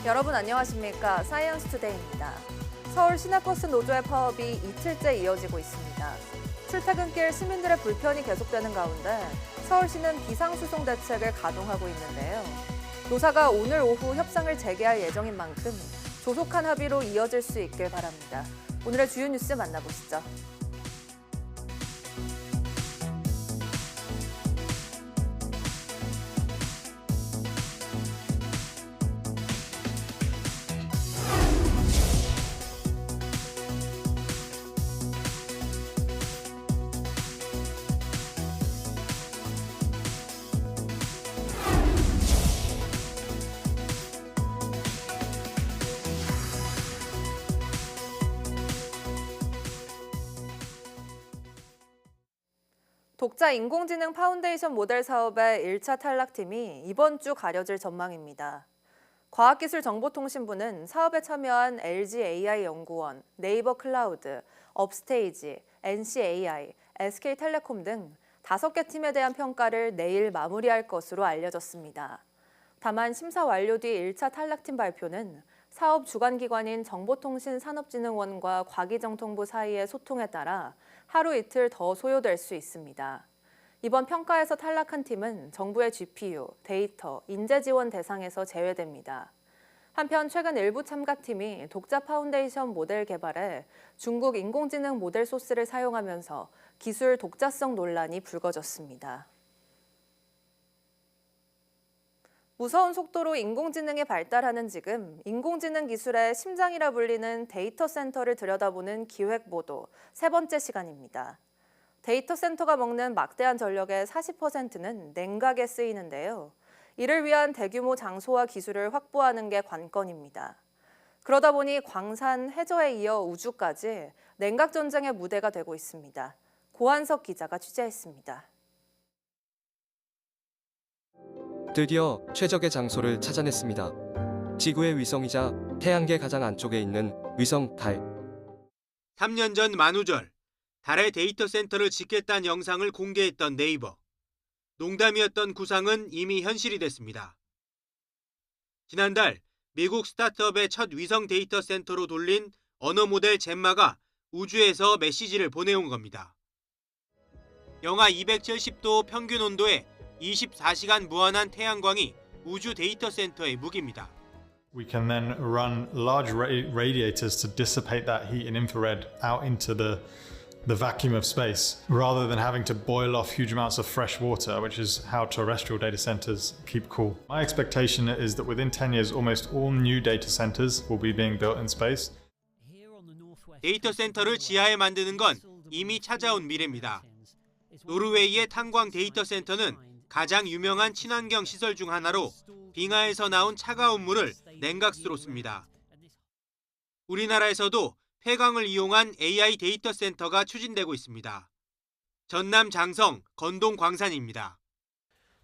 여러분 안녕하십니까? 사이언스 투데이입니다. 서울 시내버스 노조의 파업이 이틀째 이어지고 있습니다. 출퇴근길 시민들의 불편이 계속되는 가운데 서울시는 비상수송 대책을 가동하고 있는데요. 노사가 오늘 오후 협상을 재개할 예정인 만큼 조속한 합의로 이어질 수 있길 바랍니다. 오늘의 주요 뉴스 만나보시죠. 독자 인공지능 파운데이션 모델 사업의 1차 탈락팀이 이번 주 가려질 전망입니다. 과학기술정보통신부는 사업에 참여한 LGAI 연구원, 네이버 클라우드, 업스테이지, NCAI, SK텔레콤 등 5개 팀에 대한 평가를 내일 마무리할 것으로 알려졌습니다. 다만 심사 완료 뒤 1차 탈락팀 발표는 사업 주관기관인 정보통신산업진흥원과 과기정통부 사이의 소통에 따라 하루 이틀 더 소요될 수 있습니다. 이번 평가에서 탈락한 팀은 정부의 GPU, 데이터, 인재 지원 대상에서 제외됩니다. 한편 최근 일부 참가팀이 독자 파운데이션 모델 개발에 중국 인공지능 모델 소스를 사용하면서 기술 독자성 논란이 불거졌습니다. 무서운 속도로 인공지능이 발달하는 지금 인공지능 기술의 심장이라 불리는 데이터 센터를 들여다보는 기획보도 3번째 시간입니다. 데이터 센터가 먹는 막대한 전력의 40%는 냉각에 쓰이는데요. 이를 위한 대규모 장소와 기술을 확보하는 게 관건입니다. 그러다 보니 광산, 해저에 이어 우주까지 냉각 전쟁의 무대가 되고 있습니다. 고한석 기자가 취재했습니다. 드디어 최적의 장소를 찾아냈습니다. 지구의 위성이자 태양계 가장 안쪽에 있는 위성 달. 3년 전 만우절, 달의 데이터 센터를 짓겠다는 영상을 공개했던 네이버. 농담이었던 구상은 이미 현실이 됐습니다. 지난달 미국 스타트업의 첫 위성 데이터 센터로 돌린 언어 모델 젬마가 우주에서 메시지를 보내온 겁니다. 영하 270도 평균 온도에 24시간 무한한 태양광이 우주 데이터 센터의 무기입니다. We can then run large radiators to dissipate that heat in infrared out into the vacuum of space, rather than having to boil off huge amounts of fresh water, which is how terrestrial data centers keep cool. My expectation is that within 10 years, almost all new data centers will be being built in space. 데이터 센터를 지하에 만드는 건 이미 찾아온 미래입니다. 노르웨이의 탄광 데이터 센터는 가장 유명한 친환경 시설 중 하나로 빙하에서 나온 차가운 물을 냉각수로 씁니다. 우리나라에서도 폐광을 이용한 AI 데이터 센터가 추진되고 있습니다. 전남 장성 건동 광산입니다.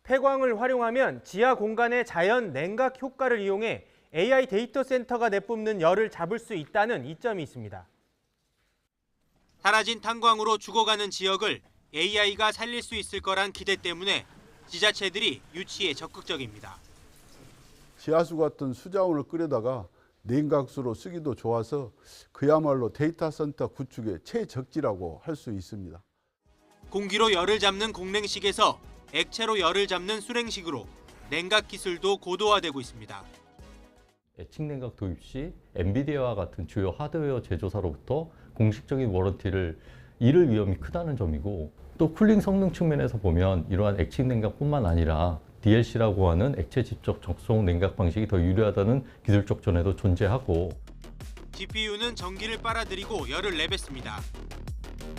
폐광을 활용하면 지하 공간의 자연 냉각 효과를 이용해 AI 데이터 센터가 내뿜는 열을 잡을 수 있다는 이점이 있습니다. 사라진 탄광으로 죽어가는 지역을 AI가 살릴 수 있을 거란 기대 때문에 지자체들이 유치에 적극적입니다. 지하수 같은 수자원을 끓여다가 냉각수로 쓰기도 좋아서 그야말로 데이터 센터 구축의 최적지라고 할 수 있습니다. 공기로 열을 잡는 공냉식에서 액체로 열을 잡는 수냉식으로 냉각 기술도 고도화되고 있습니다. 액측 냉각 도입 시 엔비디아와 같은 주요 하드웨어 제조사로부터 공식적인 워런티를 잃을 위험이 크다는 점이고, 또 쿨링 성능 측면에서 보면 이러한 액측 냉각뿐만 아니라 DLC라고 하는 액체 직접 적송 냉각 방식이 더 유리하다는 기술적 전에도 존재하고, GPU는 전기를 빨아들이고 열을 내뱉습니다.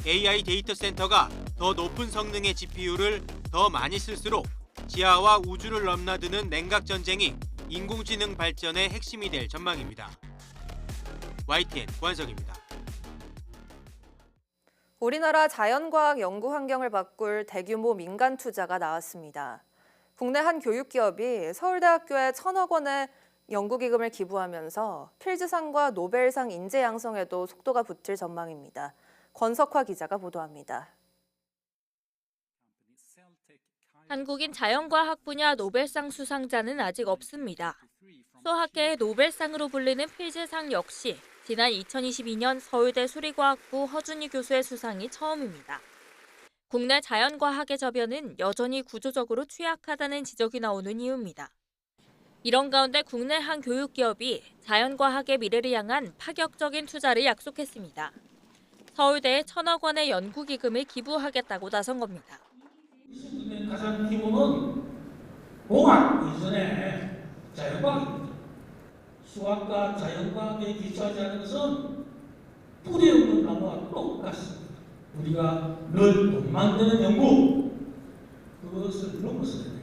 AI 데이터 센터가 더 높은 성능의 GPU를 더 많이 쓸수록 지하와 우주를 넘나드는 냉각 전쟁이 인공지능 발전의 핵심이 될 전망입니다. YTN 고한석입니다. 우리나라 자연과학 연구 환경을 바꿀 대규모 민간 투자가 나왔습니다. 국내 한 교육기업이 서울대학교에 1,000억 원의 연구기금을 기부하면서 필즈상과 노벨상 인재 양성에도 속도가 붙을 전망입니다. 권석화 기자가 보도합니다. 한국인 자연과학 분야 노벨상 수상자는 아직 없습니다. 수학계의 노벨상으로 불리는 필즈상 역시 지난 2022년 서울대 수리과학부 허준희 교수의 수상이 처음입니다. 국내 자연과학의 저변은 여전히 구조적으로 취약하다는 지적이 나오는 이유입니다. 이런 가운데 국내 한 교육기업이 자연과학의 미래를 향한 파격적인 투자를 약속했습니다. 서울대에 1,000억 원의 연구기금을 기부하겠다고 나선 겁니다. 가장 기본은 공학 이전에 자연과학입니다. 수학과 자연과학에 기초하지 않은 것은 뿌리 없는 나무와 똑같습니다. 우리가 늘 돈 만드는 연구, 그것을 넘어서야 돼요.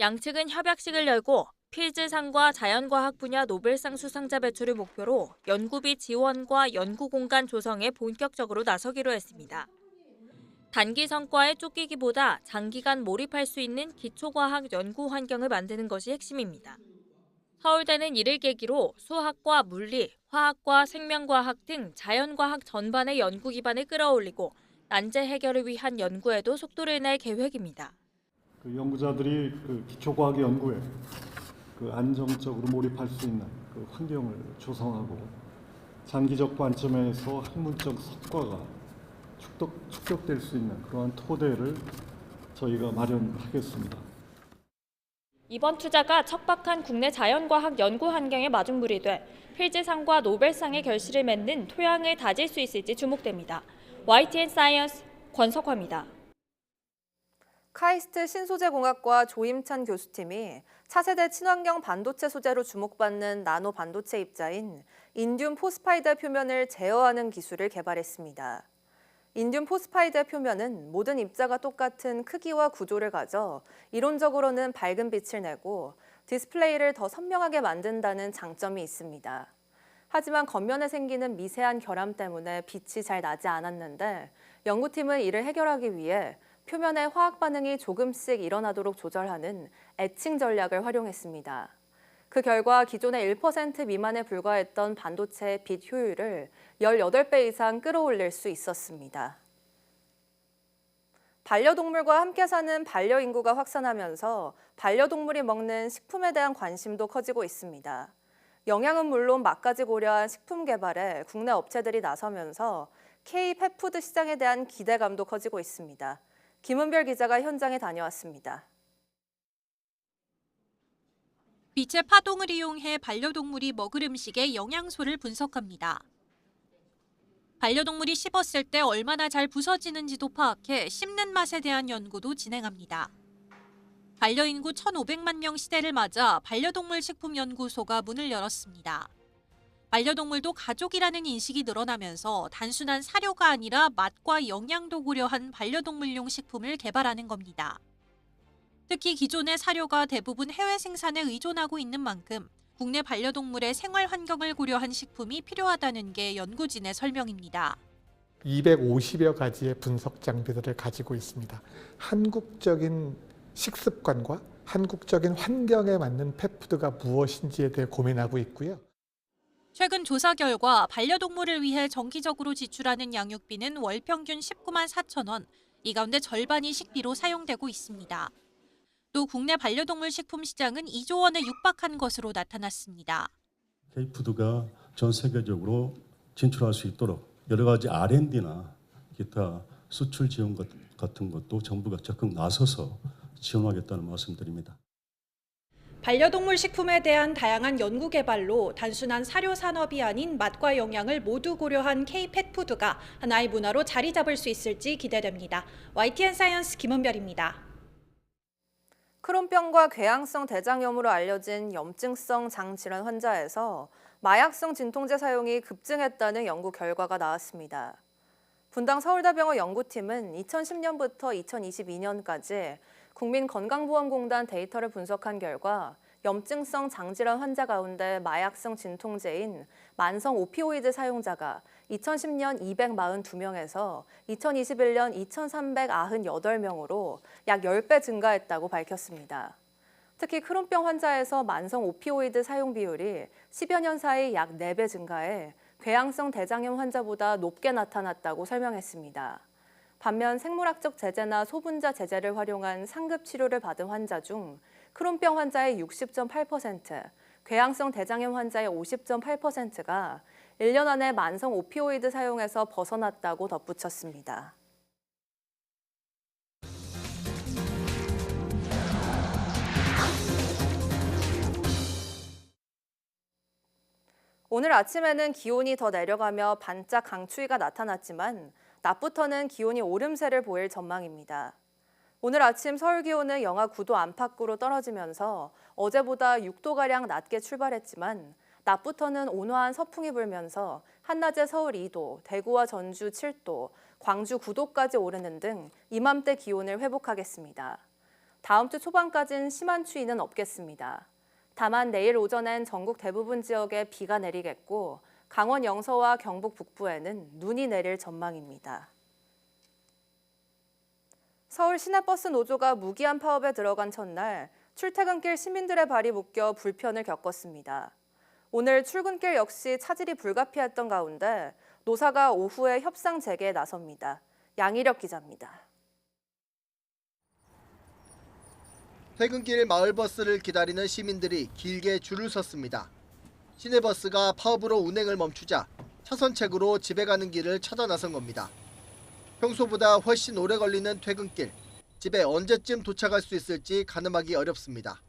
양측은 협약식을 열고 필즈상과 자연과학 분야 노벨상 수상자 배출을 목표로 연구비 지원과 연구공간 조성에 본격적으로 나서기로 했습니다. 단기 성과에 쫓기기보다 장기간 몰입할 수 있는 기초과학 연구 환경을 만드는 것이 핵심입니다. 서울대는 이를 계기로 수학과 물리, 화학과 생명과학 등 자연과학 전반의 연구 기반을 끌어올리고 난제 해결을 위한 연구에도 속도를 낼 계획입니다. 연구자들이 기초과학 연구에 안정적으로 몰입할 수 있는 환경을 조성하고 장기적 관점에서 학문적 성과가 축적될 수 있는 그러한 토대를 저희가 마련하겠습니다. 이번 투자가 척박한 국내 자연과학 연구 환경에 마중물이 돼 필즈상과 노벨상의 결실을 맺는 토양을 다질 수 있을지 주목됩니다. YTN 사이언스 권석화입니다. 카이스트 신소재공학과 조임찬 교수팀이 차세대 친환경 반도체 소재로 주목받는 나노 반도체 입자인 인듐 포스파이드 표면을 제어하는 기술을 개발했습니다. 인듐 포스파이드 표면은 모든 입자가 똑같은 크기와 구조를 가져 이론적으로는 밝은 빛을 내고 디스플레이를 더 선명하게 만든다는 장점이 있습니다. 하지만 겉면에 생기는 미세한 결함 때문에 빛이 잘 나지 않았는데 연구팀은 이를 해결하기 위해 표면의 화학 반응이 조금씩 일어나도록 조절하는 에칭 전략을 활용했습니다. 그 결과 기존의 1% 미만에 불과했던 반도체의 빛 효율을 18배 이상 끌어올릴 수 있었습니다. 반려동물과 함께 사는 반려인구가 확산하면서 반려동물이 먹는 식품에 대한 관심도 커지고 있습니다. 영양은 물론 맛까지 고려한 식품 개발에 국내 업체들이 나서면서 K-펫푸드 시장에 대한 기대감도 커지고 있습니다. 김은별 기자가 현장에 다녀왔습니다. 빛의 파동을 이용해 반려동물이 먹을 음식의 영양소를 분석합니다. 반려동물이 씹었을 때 얼마나 잘 부서지는지도 파악해 씹는 맛에 대한 연구도 진행합니다. 반려인구 1,500만 명 시대를 맞아 반려동물 식품연구소가 문을 열었습니다. 반려동물도 가족이라는 인식이 늘어나면서 단순한 사료가 아니라 맛과 영양도 고려한 반려동물용 식품을 개발하는 겁니다. 특히 기존의 사료가 대부분 해외 생산에 의존하고 있는 만큼 국내 반려동물의 생활 환경을 고려한 식품이 필요하다는 게 연구진의 설명입니다. 250여 가지의 분석 장비들을 가지고 있습니다. 한국적인 식습관과 한국적인 환경에 맞는 펫푸드가 무엇인지에 대해 고민하고 있고요. 최근 조사 결과 반려동물을 위해 정기적으로 지출하는 양육비는 월 평균 19만 4천 원, 이 가운데 절반이 식비로 사용되고 있습니다. 또 국내 반려동물 식품 시장은 2조 원에 육박한 것으로 나타났습니다. K푸드가 전 세계적으로 진출할 수 있도록 여러 가지 R&D나 기타 수출 지원 같은 것도 정부가 적극 나서서 지원하겠다는 말씀드립니다. 반려동물 식품에 대한 다양한 연구 개발로 단순한 사료 산업이 아닌 맛과 영양을 모두 고려한 K-펫푸드가 하나의 문화로 자리 잡을 수 있을지 기대됩니다. YTN 사이언스 김은별입니다. 크론병과 궤양성 대장염으로 알려진 염증성 장질환 환자에서 마약성 진통제 사용이 급증했다는 연구 결과가 나왔습니다. 분당 서울대병원 연구팀은 2010년부터 2022년까지 국민건강보험공단 데이터를 분석한 결과 염증성 장질환 환자 가운데 마약성 진통제인 만성 오피오이드 사용자가 2010년 242명에서 2021년 2,398명으로 약 10배 증가했다고 밝혔습니다. 특히 크론병 환자에서 만성 오피오이드 사용 비율이 10여 년 사이 약 4배 증가해 궤양성 대장염 환자보다 높게 나타났다고 설명했습니다. 반면 생물학적 제제나 소분자 제제를 활용한 상급 치료를 받은 환자 중 크론병 환자의 60.8%, 궤양성 대장염 환자의 50.8%가 1년 안에 만성 오피오이드 사용에서 벗어났다고 덧붙였습니다. 오늘 아침에는 기온이 더 내려가며 반짝 강추위가 나타났지만 낮부터는 기온이 오름세를 보일 전망입니다. 오늘 아침 서울 기온은 영하 9도 안팎으로 떨어지면서 어제보다 6도가량 낮게 출발했지만 낮부터는 온화한 서풍이 불면서 한낮에 서울 2도, 대구와 전주 7도, 광주 9도까지 오르는 등 이맘때 기온을 회복하겠습니다. 다음 주 초반까지는 심한 추위는 없겠습니다. 다만 내일 오전엔 전국 대부분 지역에 비가 내리겠고 강원 영서와 경북 북부에는 눈이 내릴 전망입니다. 서울 시내버스 노조가 무기한 파업에 들어간 첫날 출퇴근길 시민들의 발이 묶여 불편을 겪었습니다. 오늘 출근길 역시 차질이 불가피했던 가운데 노사가 오후에 협상 재개에 나섭니다. 양희력 기자입니다. 퇴근길 마을버스를 기다리는 시민들이 길게 줄을 섰습니다. 시내버스가 파업으로 운행을 멈추자 차선책으로 집에 가는 길을 찾아 나선 겁니다. 평소보다 훨씬 오래 걸리는 퇴근길, 집에 언제쯤 도착할 수 있을지 가늠하기 어렵습니다.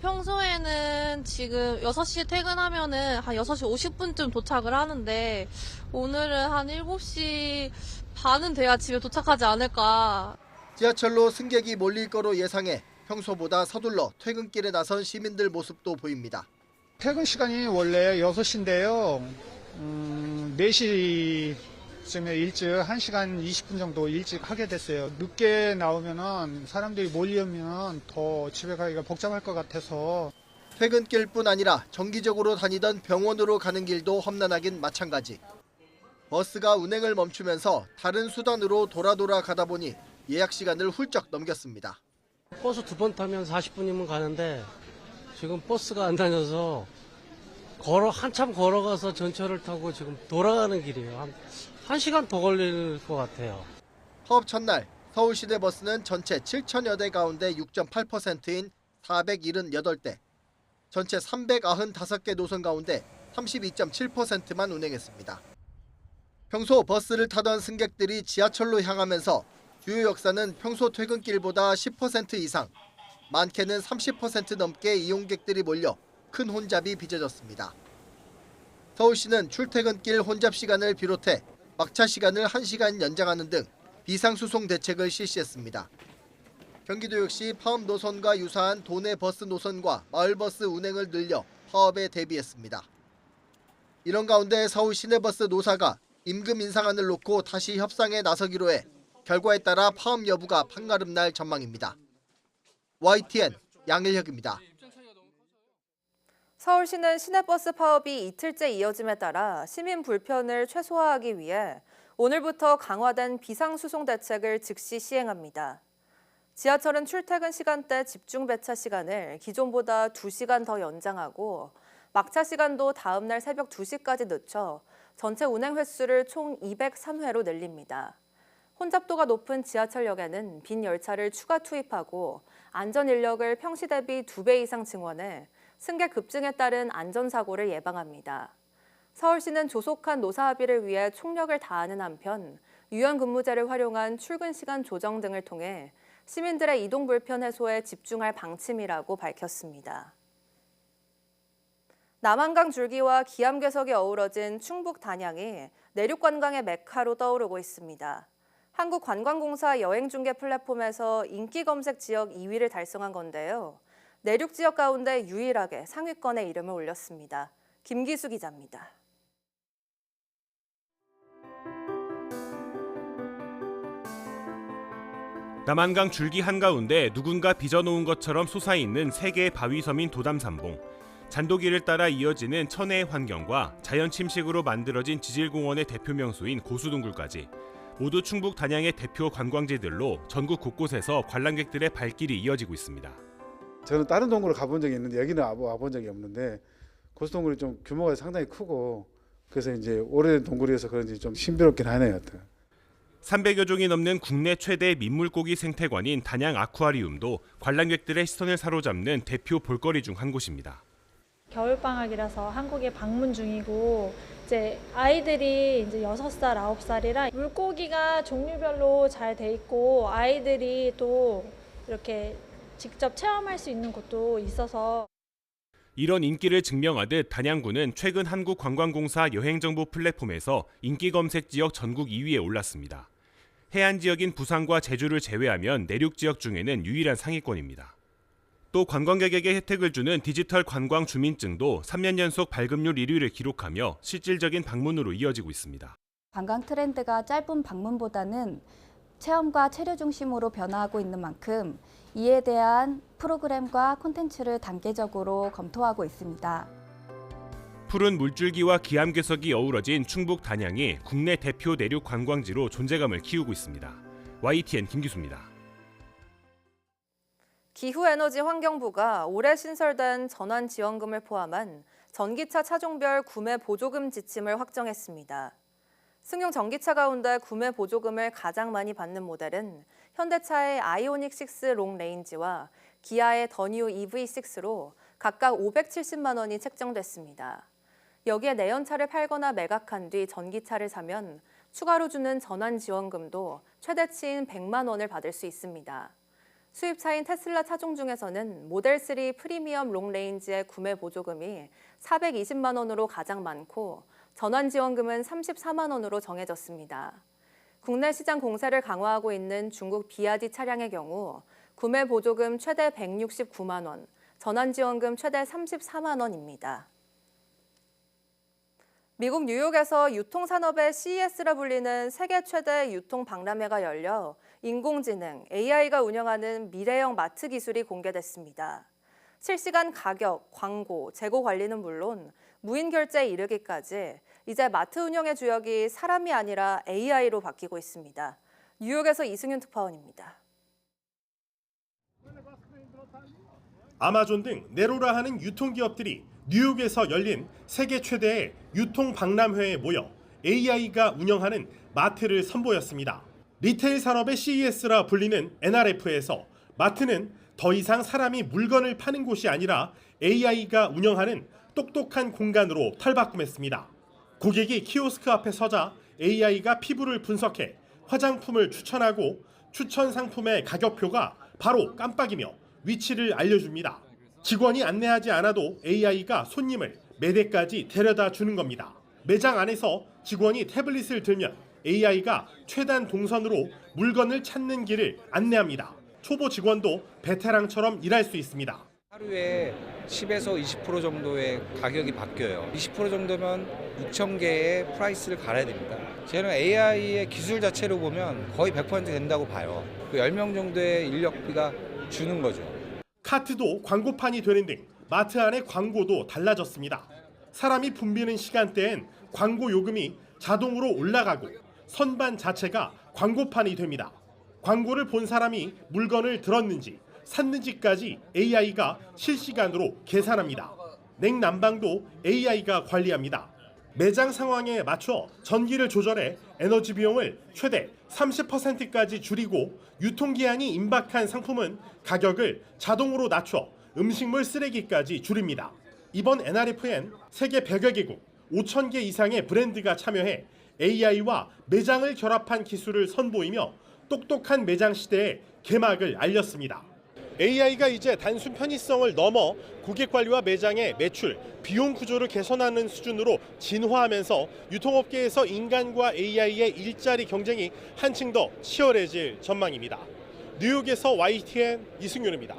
평소에는 지금 6시에 퇴근하면은 한 6시 50분쯤 도착을 하는데 오늘은 한 7시 반은 돼야 집에 도착하지 않을까. 지하철로 승객이 몰릴 거로 예상해 평소보다 서둘러 퇴근길에 나선 시민들 모습도 보입니다. 퇴근 시간이 원래 6시인데요. 4시쯤에 일찍 1시간 20분 정도 일찍 하게 됐어요. 늦게 나오면은 사람들이 몰리면 더 집에 가기가 복잡할 것 같아서. 퇴근길뿐 아니라 정기적으로 다니던 병원으로 가는 길도 험난하긴 마찬가지. 버스가 운행을 멈추면서 다른 수단으로 돌아 가다 보니 예약 시간을 훌쩍 넘겼습니다. 버스 2번 타면 40분이면 가는데 지금 버스가 안 다녀서 한참 걸어가서 전철을 타고 지금 돌아가는 길이에요. 한 시간 더 걸릴 것 같아요. 파업 첫날 서울 시내버스는 전체 7천여 대 가운데 6.8%인 478대, 전체 395개 노선 가운데 32.7%만 운행했습니다. 평소 버스를 타던 승객들이 지하철로 향하면서 주요 역사는 평소 퇴근길보다 10% 이상, 많게는 30% 넘게 이용객들이 몰려 큰 혼잡이 빚어졌습니다. 서울시는 출퇴근길 혼잡 시간을 비롯해 막차 시간을 1시간 연장하는 등 비상수송 대책을 실시했습니다. 경기도 역시 파업 노선과 유사한 도내 버스 노선과 마을버스 운행을 늘려 파업에 대비했습니다. 이런 가운데 서울 시내버스 노사가 임금 인상안을 놓고 다시 협상에 나서기로 해 결과에 따라 파업 여부가 판가름 날 전망입니다. YTN 양일혁입니다. 서울시는 시내버스 파업이 이틀째 이어짐에 따라 시민 불편을 최소화하기 위해 오늘부터 강화된 비상수송 대책을 즉시 시행합니다. 지하철은 출퇴근 시간대 집중 배차 시간을 기존보다 2시간 더 연장하고 막차 시간도 다음 날 새벽 2시까지 늦춰 전체 운행 횟수를 총 203회로 늘립니다. 혼잡도가 높은 지하철역에는 빈 열차를 추가 투입하고 안전 인력을 평시 대비 2배 이상 증원해 승객 급증에 따른 안전사고를 예방합니다. 서울시는 조속한 노사 합의를 위해 총력을 다하는 한편 유연근무제를 활용한 출근 시간 조정 등을 통해 시민들의 이동 불편 해소에 집중할 방침이라고 밝혔습니다. 남한강 줄기와 기암괴석이 어우러진 충북 단양이 내륙관광의 메카로 떠오르고 있습니다. 한국관광공사 여행중개 플랫폼에서 인기 검색 지역 2위를 달성한 건데요. 내륙 지역 가운데 유일하게 상위권에 이름을 올렸습니다. 김기수 기자입니다. 남한강 줄기 한가운데 누군가 빚어놓은 것처럼 솟아있는 세 개의 바위섬인 도담산봉. 잔도길을 따라 이어지는 천혜의 환경과 자연 침식으로 만들어진 지질공원의 대표 명소인 고수동굴까지 모두 충북 단양의 대표 관광지들로 전국 곳곳에서 관람객들의 발길이 이어지고 있습니다. 저는 다른 동굴을 가본 적이 있는데 여기는 와본 적이 없는데 고수동굴이 좀 규모가 상당히 크고 그래서 이제 오래된 동굴이어서 그런지 좀 신비롭긴 하네요. 300여 종이 넘는 국내 최대 민물고기 생태관인 단양 아쿠아리움도 관람객들의 시선을 사로잡는 대표 볼거리 중 한 곳입니다. 겨울방학이라서 한국에 방문 중이고 이제 아이들이 이제 6살, 9살이라 물고기가 종류별로 잘 돼 있고 아이들이 또 이렇게 직접 체험할 수 있는 곳도 있어서 이런 인기를 증명하듯 단양구는 최근 한국관광공사 여행정보 플랫폼에서 인기 검색 지역 전국 2위에 올랐습니다. 해안 지역인 부산과 제주를 제외하면 내륙 지역 중에는 유일한 상위권입니다. 또 관광객에게 혜택을 주는 디지털 관광 주민증도 3년 연속 발급률 1위를 기록하며 실질적인 방문으로 이어지고 있습니다. 관광 트렌드가 짧은 방문보다는 체험과 체류 중심으로 변화하고 있는 만큼 이에 대한 프로그램과 콘텐츠를 단계적으로 검토하고 있습니다. 푸른 물줄기와 기암괴석이 어우러진 충북 단양이 국내 대표 내륙 관광지로 존재감을 키우고 있습니다. YTN 김기수입니다. 기후에너지환경부가 올해 신설된 전환지원금을 포함한 전기차 차종별 구매 보조금 지침을 확정했습니다. 승용 전기차 가운데 구매 보조금을 가장 많이 받는 모델은 현대차의 아이오닉 6 롱레인지와 기아의 더 뉴 EV6로 각각 570만 원이 책정됐습니다. 여기에 내연차를 팔거나 매각한 뒤 전기차를 사면 추가로 주는 전환지원금도 최대치인 100만 원을 받을 수 있습니다. 수입차인 테슬라 차종 중에서는 모델3 프리미엄 롱레인지의 구매 보조금이 420만 원으로 가장 많고 전환지원금은 34만 원으로 정해졌습니다. 국내 시장 공세를 강화하고 있는 중국 비아디 차량의 경우 구매 보조금 최대 169만 원, 전환지원금 최대 34만 원입니다. 미국 뉴욕에서 유통산업의 CES라 불리는 세계 최대 유통박람회가 열려 인공지능, AI가 운영하는 미래형 마트 기술이 공개됐습니다. 실시간 가격, 광고, 재고 관리는 물론 무인 결제에 이르기까지 이제 마트 운영의 주역이 사람이 아니라 AI로 바뀌고 있습니다. 뉴욕에서 이승윤 특파원입니다. 아마존 등 네로라 하는 유통기업들이 뉴욕에서 열린 세계 최대의 유통박람회에 모여 AI가 운영하는 마트를 선보였습니다. 리테일 산업의 CES라 불리는 NRF에서 마트는 더 이상 사람이 물건을 파는 곳이 아니라 AI가 운영하는 똑똑한 공간으로 탈바꿈했습니다. 고객이 키오스크 앞에 서자 AI가 피부를 분석해 화장품을 추천하고 추천 상품의 가격표가 바로 깜빡이며 위치를 알려줍니다. 직원이 안내하지 않아도 AI가 손님을 매대까지 데려다 주는 겁니다. 매장 안에서 직원이 태블릿을 들면 AI가 최단 동선으로 물건을 찾는 길을 안내합니다. 초보 직원도 베테랑처럼 일할 수 있습니다. 하루에 10에서 20% 정도의 가격이 바뀌어요. 20% 정도면 6,000개의 프라이스를 갈아야 됩니다. 저는 AI의 기술 자체로 보면 거의 100% 된다고 봐요. 10명 정도의 인력비가 주는 거죠. 카트도 광고판이 되는 등 마트 안의 광고도 달라졌습니다. 사람이 붐비는 시간대엔 광고 요금이 자동으로 올라가고 선반 자체가 광고판이 됩니다. 광고를 본 사람이 물건을 들었는지 샀는지까지 AI가 실시간으로 계산합니다. 냉난방도 AI가 관리합니다. 매장 상황에 맞춰 전기를 조절해 에너지 비용을 최대 30%까지 줄이고 유통기한이 임박한 상품은 가격을 자동으로 낮춰 음식물 쓰레기까지 줄입니다. 이번 NRF엔 세계 100여 개국 5,000개 이상의 브랜드가 참여해 AI와 매장을 결합한 기술을 선보이며 똑똑한 매장 시대의 개막을 알렸습니다. AI가 이제 단순 편의성을 넘어 고객 관리와 매장의 매출, 비용 구조를 개선하는 수준으로 진화하면서 유통업계에서 인간과 AI의 일자리 경쟁이 한층 더 치열해질 전망입니다. 뉴욕에서 YTN 이승윤입니다.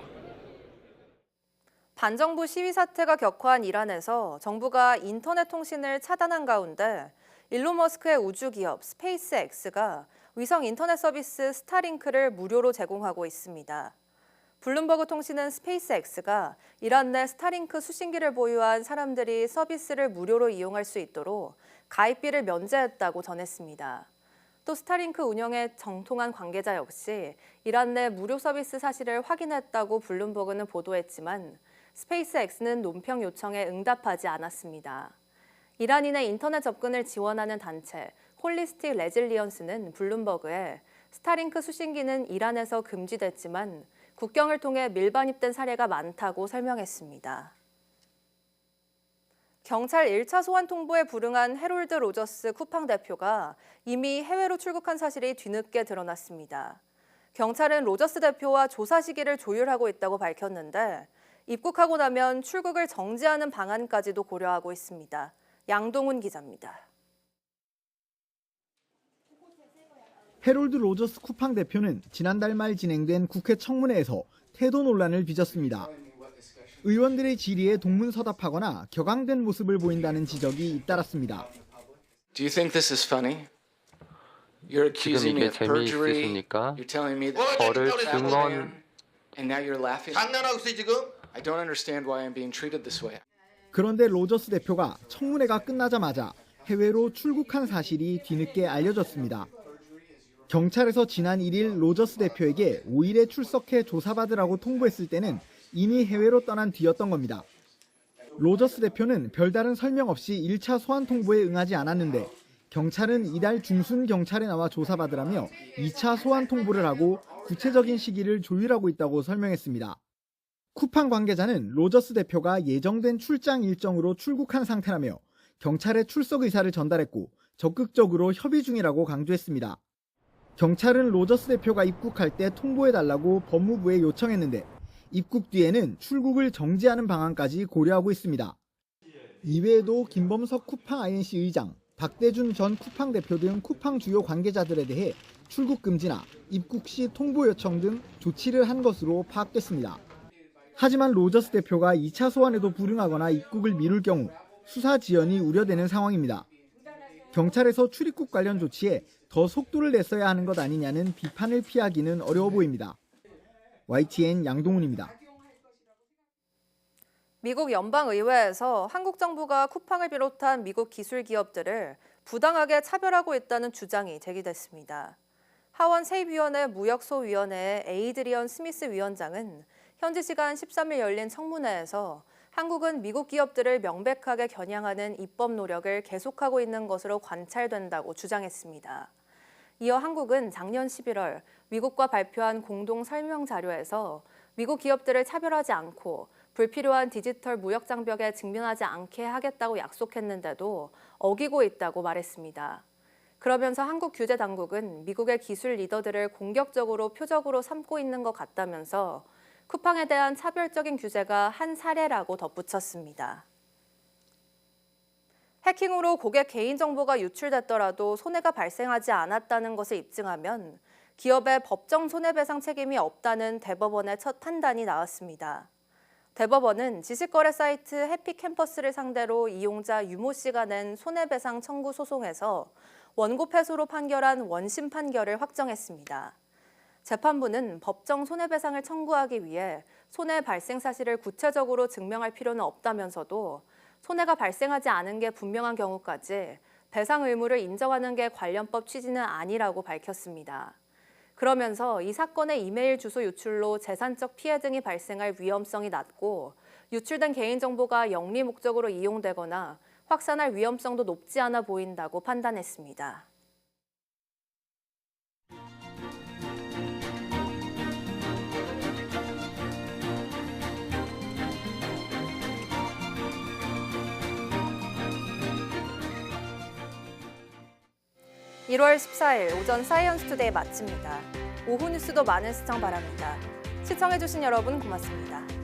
반정부 시위 사태가 격화한 이란에서 정부가 인터넷 통신을 차단한 가운데 일론 머스크의 우주기업 스페이스X가 위성 인터넷 서비스 스타링크를 무료로 제공하고 있습니다. 블룸버그 통신은 스페이스X가 이란 내 스타링크 수신기를 보유한 사람들이 서비스를 무료로 이용할 수 있도록 가입비를 면제했다고 전했습니다. 또 스타링크 운영에 정통한 관계자 역시 이란 내 무료 서비스 사실을 확인했다고 블룸버그는 보도했지만 스페이스X는 논평 요청에 응답하지 않았습니다. 이란인의 인터넷 접근을 지원하는 단체 홀리스틱 레질리언스는 블룸버그에 스타링크 수신기는 이란에서 금지됐지만 국경을 통해 밀반입된 사례가 많다고 설명했습니다. 경찰 1차 소환 통보에 불응한 해롤드 로저스 쿠팡 대표가 이미 해외로 출국한 사실이 뒤늦게 드러났습니다. 경찰은 로저스 대표와 조사 시기를 조율하고 있다고 밝혔는데 입국하고 나면 출국을 정지하는 방안까지도 고려하고 있습니다. 양동훈 기자입니다. 해롤드 로저스 쿠팡 대표는 지난달 말 진행된 국회 청문회에서 태도 논란을 빚었습니다. 의원들의 질의에 동문서답하거나 격앙된 모습을 보인다는 지적이 잇따랐습니다. Do you think this is funny? You're accusing me of perjury. You're telling me that 저를 증언 and now you're laughing. 장난하고 있어 지금? I don't understand why I'm being treated this way. 그런데 로저스 대표가 청문회가 끝나자마자 해외로 출국한 사실이 뒤늦게 알려졌습니다. 경찰에서 지난 1일 로저스 대표에게 5일에 출석해 조사받으라고 통보했을 때는 이미 해외로 떠난 뒤였던 겁니다. 로저스 대표는 별다른 설명 없이 1차 소환 통보에 응하지 않았는데 경찰은 이달 중순 경찰에 나와 조사받으라며 2차 소환 통보를 하고 구체적인 시기를 조율하고 있다고 설명했습니다. 쿠팡 관계자는 로저스 대표가 예정된 출장 일정으로 출국한 상태라며 경찰에 출석 의사를 전달했고 적극적으로 협의 중이라고 강조했습니다. 경찰은 로저스 대표가 입국할 때 통보해달라고 법무부에 요청했는데 입국 뒤에는 출국을 정지하는 방안까지 고려하고 있습니다. 이외에도 김범석 쿠팡 INC 의장, 박대준 전 쿠팡 대표 등 쿠팡 주요 관계자들에 대해 출국 금지나 입국 시 통보 요청 등 조치를 한 것으로 파악됐습니다. 하지만 로저스 대표가 2차 소환에도 불응하거나 입국을 미룰 경우 수사 지연이 우려되는 상황입니다. 경찰에서 출입국 관련 조치에 더 속도를 냈어야 하는 것 아니냐는 비판을 피하기는 어려워 보입니다. YTN 양동훈입니다. 미국 연방의회에서 한국 정부가 쿠팡을 비롯한 미국 기술 기업들을 부당하게 차별하고 있다는 주장이 제기됐습니다. 하원 세입위원회 무역소위원회의 에이드리언 스미스 위원장은 현지 시간 13일 열린 청문회에서 한국은 미국 기업들을 명백하게 겨냥하는 입법 노력을 계속하고 있는 것으로 관찰된다고 주장했습니다. 이어 한국은 작년 11월 미국과 발표한 공동 설명 자료에서 미국 기업들을 차별하지 않고 불필요한 디지털 무역 장벽에 직면하지 않게 하겠다고 약속했는데도 어기고 있다고 말했습니다. 그러면서 한국 규제 당국은 미국의 기술 리더들을 공격적으로 표적으로 삼고 있는 것 같다면서 쿠팡에 대한 차별적인 규제가 한 사례라고 덧붙였습니다. 해킹으로 고객 개인정보가 유출됐더라도 손해가 발생하지 않았다는 것을 입증하면 기업의 법정 손해배상 책임이 없다는 대법원의 첫 판단이 나왔습니다. 대법원은 지식거래 사이트 해피캠퍼스를 상대로 이용자 유모 씨가 낸 손해배상 청구 소송에서 원고 패소로 판결한 원심 판결을 확정했습니다. 재판부는 법정 손해배상을 청구하기 위해 손해 발생 사실을 구체적으로 증명할 필요는 없다면서도 손해가 발생하지 않은 게 분명한 경우까지 배상 의무를 인정하는 게 관련법 취지는 아니라고 밝혔습니다. 그러면서 이 사건의 이메일 주소 유출로 재산적 피해 등이 발생할 위험성이 낮고 유출된 개인정보가 영리 목적으로 이용되거나 확산할 위험성도 높지 않아 보인다고 판단했습니다. (1월 14일) 오전 사이언스 투데이 마칩니다. 오후 뉴스도 많은 시청 바랍니다. 시청해주신 여러분 고맙습니다.